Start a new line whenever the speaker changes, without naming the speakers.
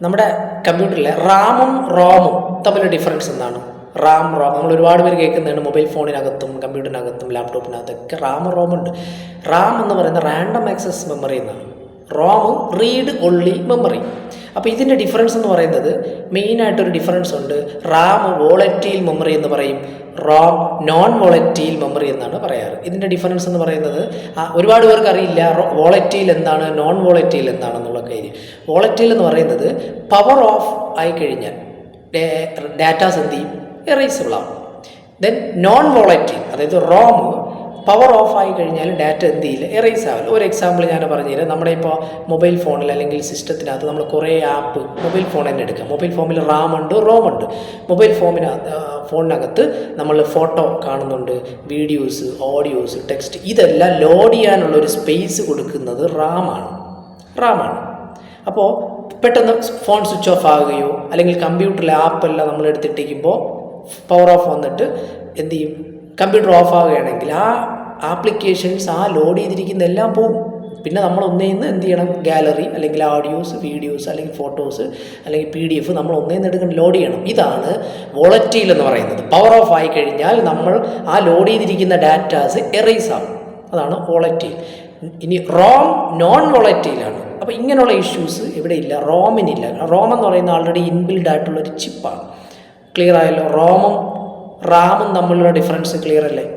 നമ്മുടെ കമ്പ്യൂട്ടറിലെ റാമും റോമും തമ്മിലുള്ള ഡിഫറൻസ് എന്താണ്? റാം റോം നമ്മൾ ഒരുപാട് പേര് കേൾക്കുന്നതാണ്. മൊബൈൽ ഫോണിനകത്തും കമ്പ്യൂട്ടറിനകത്തും ലാപ്ടോപ്പിനകത്തൊക്കെ റാമും റോമുണ്ട്. റാം എന്ന് പറയുന്ന റാൻഡം ആക്സസ് മെമ്മറി എന്നാണ്. Rome read only memory. അപ്പോൾ ഇതിൻ്റെ ഡിഫറൻസ് എന്ന് പറയുന്നത് മെയിനായിട്ടൊരു ഡിഫറൻസ് ഉണ്ട്. റാം വോളറ്റൈൽ മെമ്മറി എന്ന് പറയും, റോം നോൺ വോളറ്റൈൽ മെമ്മറി എന്നാണ് പറയാറ്. ഇതിൻ്റെ ഡിഫറൻസ് എന്ന് പറയുന്നത് ഒരുപാട് പേർക്ക് അറിയില്ല വോളറ്റൈൽ എന്താണ്, നോൺ വോളറ്റൈൽ എന്താണെന്നുള്ള കാര്യം. വോളറ്റൈൽ എന്ന് പറയുന്നത് പവർ ഓഫ് ആയി കഴിഞ്ഞാൽ ഡാറ്റാസ് എന്ത് ചെയ്യും? എറേസബിൾ ആവും. ദെൻ നോൺ വോളറ്റൈൽ അതായത് റോം പവർ ഓഫ് ആയി കഴിഞ്ഞാൽ ഡാറ്റ എന്ത് ചെയ്യില്ല? എറേസ് ആവില്ല. ഒരു എക്സാമ്പിൾ ഞാൻ പറഞ്ഞുതരാം. നമ്മുടെ ഇപ്പോൾ മൊബൈൽ ഫോണിൽ അല്ലെങ്കിൽ സിസ്റ്റത്തിനകത്ത് നമ്മൾ കുറേ ആപ്പ് മൊബൈൽ ഫോൺ തന്നെ എടുക്കാം. മൊബൈൽ ഫോണിൽ റാം ഉണ്ട്, റോം ഉണ്ട്. മൊബൈൽ ഫോണിനകത്ത് നമ്മൾ ഫോട്ടോ കാണുന്നുണ്ട്, വീഡിയോസ്, ഓഡിയോസ്, ടെക്സ്റ്റ്, ഇതെല്ലാം ലോഡ് ചെയ്യാനുള്ളൊരു സ്പേസ് കൊടുക്കുന്നത് റാമാണ്. അപ്പോൾ പെട്ടെന്ന് ഫോൺ സ്വിച്ച് ഓഫ് ആവുകയോ അല്ലെങ്കിൽ കമ്പ്യൂട്ടറിലെ ആപ്പെല്ലാം നമ്മൾ എടുത്തിട്ടിരിക്കുമ്പോൾ പവർ ഓഫ് വന്നിട്ട് എന്ത് ചെയ്യും? കമ്പ്യൂട്ടർ ഓഫ് ആവുകയാണെങ്കിൽ ആ ആപ്ലിക്കേഷൻസ് ലോഡ് ചെയ്തിരിക്കുന്ന എല്ലാം പോകും. പിന്നെ നമ്മൾ ഒന്നേന്ന് എന്ത് ചെയ്യണം? ഗാലറി അല്ലെങ്കിൽ ഓഡിയോസ്, വീഡിയോസ് അല്ലെങ്കിൽ ഫോട്ടോസ് അല്ലെങ്കിൽ PDF നമ്മൾ ഒന്നേന്ന് എടുക്കണം, ലോഡ് ചെയ്യണം. ഇതാണ് വോളറ്റൈൽ എന്ന് പറയുന്നത്. പവർ ഓഫ് ആയി കഴിഞ്ഞാൽ നമ്മൾ ലോഡ് ചെയ്തിരിക്കുന്ന ഡാറ്റാസ് എറേസ് ആവും. അതാണ് വോളറ്റൈൽ. ഇനി റോം നോൺ വോളറ്റൈലാണ്. അപ്പോൾ ഇങ്ങനെയുള്ള ഇഷ്യൂസ് ഇവിടെ ഇല്ല, റോമിനില്ല. റോം എന്ന് പറയുന്ന ആൾറെഡി ഇൻബിൽഡ് ആയിട്ടുള്ളൊരു ചിപ്പാണ്. ക്ലിയർ ആയല്ലോ? റോമും റാമും തമ്മിലുള്ള ഡിഫറൻസ് ക്ലിയർ അല്ലേ?